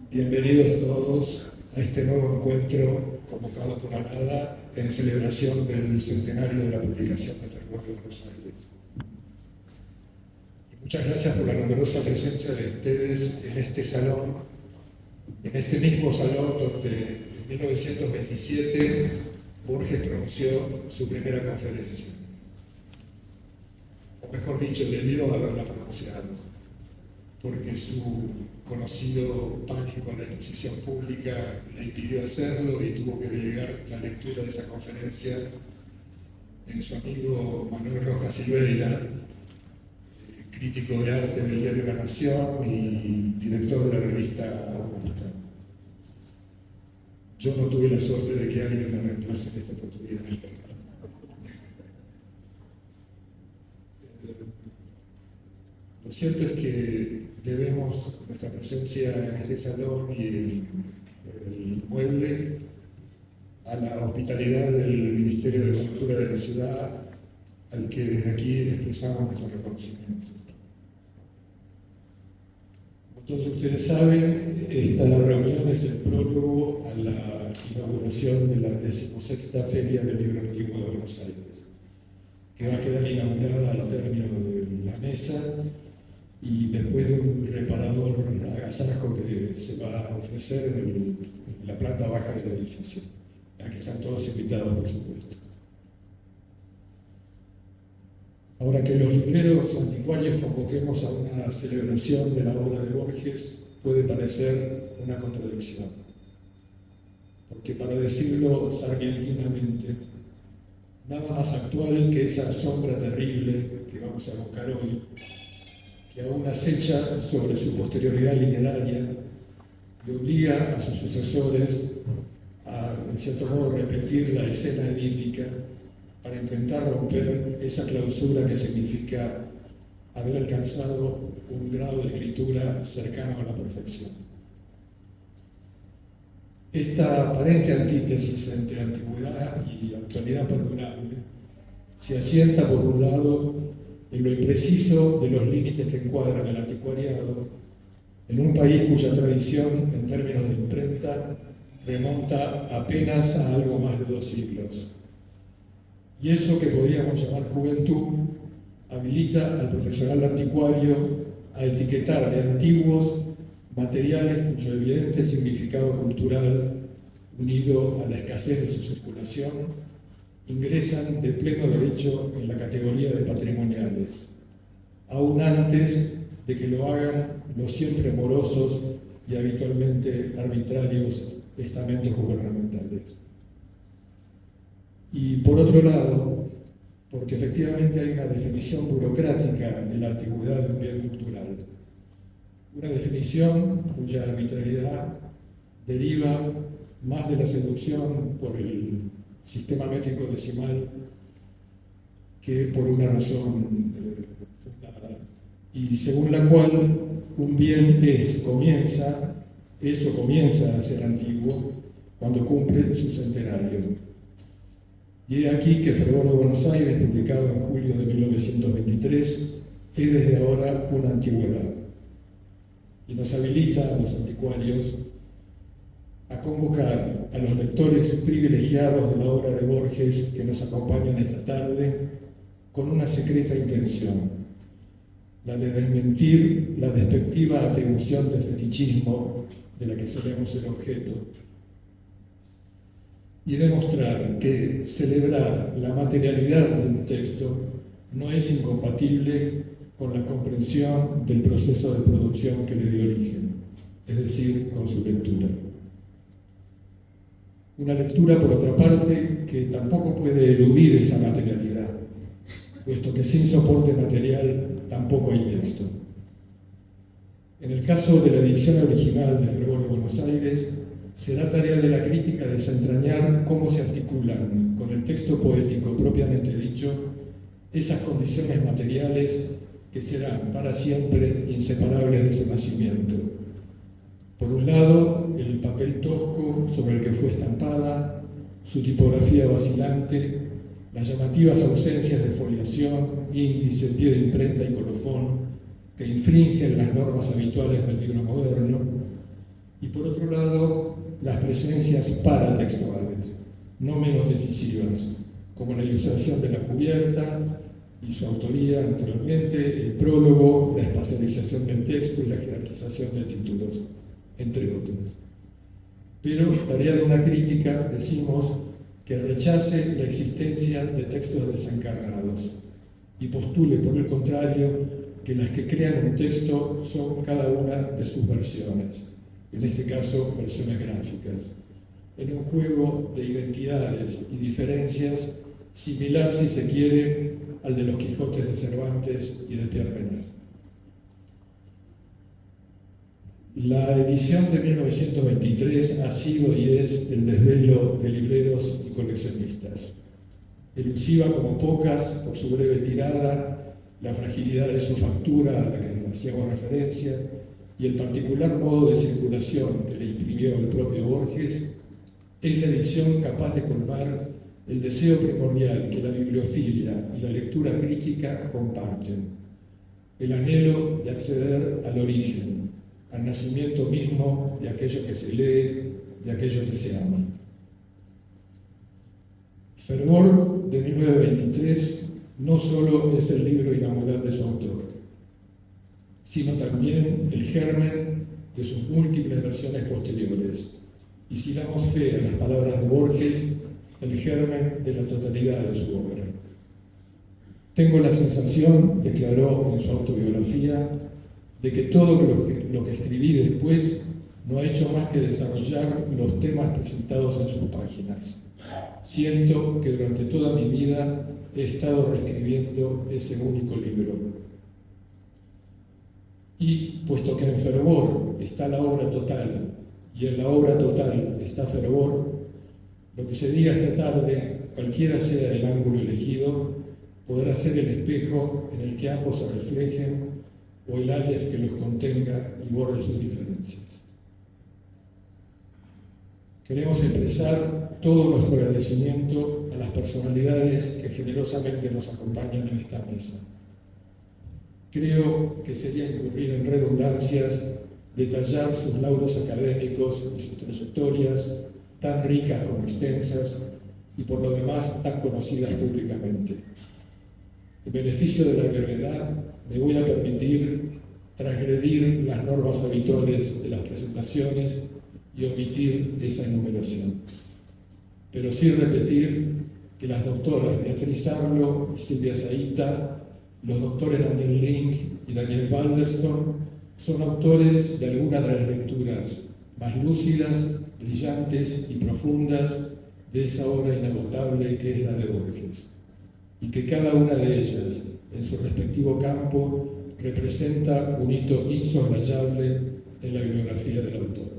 Bienvenidos todos a este nuevo encuentro convocado por ALADA en celebración del centenario de la publicación de Fervor de Buenos Aires. Y muchas gracias por la numerosa presencia de ustedes en este salón, en este mismo salón donde en 1927 Borges pronunció su primera conferencia. O mejor dicho, debió haberla pronunciado, porque su conocido pánico en la exposición pública le impidió hacerlo y tuvo que delegar la lectura de esa conferencia en su amigo Manuel Rojas Silveira, crítico de arte del diario La Nación y director de la revista Augusta. Yo no tuve la suerte de que alguien me reemplace en esta oportunidad. Lo cierto es que debemos nuestra presencia en este salón y en el inmueble a la hospitalidad del Ministerio de Cultura de la ciudad, al que desde aquí expresamos nuestro reconocimiento. Como todos ustedes saben, esta reunión es el prólogo a la inauguración de la 16ª Feria del Libro Antiguo de Buenos Aires, que va a quedar inaugurada al término de la mesa y después de un reparador agasajo que se va a ofrecer en la planta baja del edificio, a que están todos invitados, por supuesto. Ahora que los libreros anticuarios convoquemos a una celebración de la obra de Borges, puede parecer una contradicción, porque para decirlo sarmientinamente, nada más actual que esa sombra terrible que vamos a evocar hoy, que aún acecha sobre su posterioridad literaria y obliga a sus sucesores a, en cierto modo, repetir la escena edípica para intentar romper esa clausura que significa haber alcanzado un grado de escritura cercano a la perfección. Esta aparente antítesis entre antigüedad y actualidad perdurable se asienta, por un lado, en lo impreciso de los límites que encuadran el anticuariado en un país cuya tradición, en términos de imprenta, remonta apenas a algo más de 2 siglos. Y eso que podríamos llamar juventud habilita al profesional anticuario a etiquetar de antiguos materiales cuyo evidente significado cultural, unido a la escasez de su circulación, ingresan de pleno derecho en la categoría de patrimoniales, aún antes de que lo hagan los siempre morosos y habitualmente arbitrarios estamentos gubernamentales. Y por otro lado, porque efectivamente hay una definición burocrática de la antigüedad de un bien cultural, una definición cuya arbitrariedad deriva más de la seducción por el sistema métrico decimal que por una razón fundada, y según la cual un bien comienza a ser antiguo cuando cumple su centenario. Y he aquí que Fervor de Buenos Aires, publicado en julio de 1923, es desde ahora una antigüedad y nos habilita a los anticuarios a convocar a los lectores privilegiados de la obra de Borges que nos acompañan esta tarde con una secreta intención, la de desmentir la despectiva atribución de fetichismo de la que solemos ser objeto y demostrar que celebrar la materialidad de un texto no es incompatible con la comprensión del proceso de producción que le dio origen, es decir, con su lectura. Una lectura, por otra parte, que tampoco puede eludir esa materialidad, puesto que sin soporte material tampoco hay texto. En el caso de la edición original de Fervor de Buenos Aires, será tarea de la crítica desentrañar cómo se articulan con el texto poético propiamente dicho esas condiciones materiales que serán para siempre inseparables de su nacimiento. Por un lado, el papel tosco sobre el que fue estampada, su tipografía vacilante, las llamativas ausencias de foliación, índice, pie de imprenta y colofón que infringen las normas habituales del libro moderno, y por exigencias paratextuales, no menos decisivas, como la ilustración de la cubierta y su autoría, naturalmente, el prólogo, la espacialización del texto y la jerarquización de títulos, entre otros. Pero, tarea de una crítica, decimos, que rechace la existencia de textos desencarnados y postule, por el contrario, que las que crean un texto son cada una de sus versiones, en este caso versiones gráficas, en un juego de identidades y diferencias similar, si se quiere, al de los Quijotes de Cervantes y de Pierre Menard. La edición de 1923 ha sido y es el desvelo de libreros y coleccionistas, elusiva como pocas por su breve tirada, la fragilidad de su factura a la que nos hacíamos referencia y el particular modo de circulación que le imprimió el propio Borges, es la edición capaz de colmar el deseo primordial que la bibliofilia y la lectura crítica comparten, el anhelo de acceder al origen, al nacimiento mismo de aquello que se lee, de aquello que se ama. Fervor, de 1923, no solo es el libro inaugural de su autor, sino también el germen de sus múltiples versiones posteriores, y si damos fe a las palabras de Borges, el germen de la totalidad de su obra. Tengo la sensación, declaró en su autobiografía, de que todo lo que escribí después no ha hecho más que desarrollar los temas presentados en sus páginas. Siento que durante toda mi vida he estado reescribiendo ese único libro. Y puesto que en Fervor está la obra total y en la obra total está Fervor, lo que se diga esta tarde, cualquiera sea el ángulo elegido, podrá ser el espejo en el que ambos se reflejen o el aleph que los contenga y borre sus diferencias. Queremos expresar todo nuestro agradecimiento a las personalidades que generosamente nos acompañan en esta mesa. Creo que sería incurrir en redundancias detallar sus lauros académicos y sus trayectorias, tan ricas como extensas, y por lo demás tan conocidas públicamente. En beneficio de la brevedad, me voy a permitir transgredir las normas habituales de las presentaciones y omitir esa enumeración. Pero sí repetir que las doctoras Beatriz Arlo y Silvia Zaita, los doctores Daniel Link y Daniel Balderston son autores de algunas de las lecturas más lúcidas, brillantes y profundas de esa obra inagotable que es la de Borges, y que cada una de ellas, en su respectivo campo, representa un hito insoslayable en la bibliografía del autor.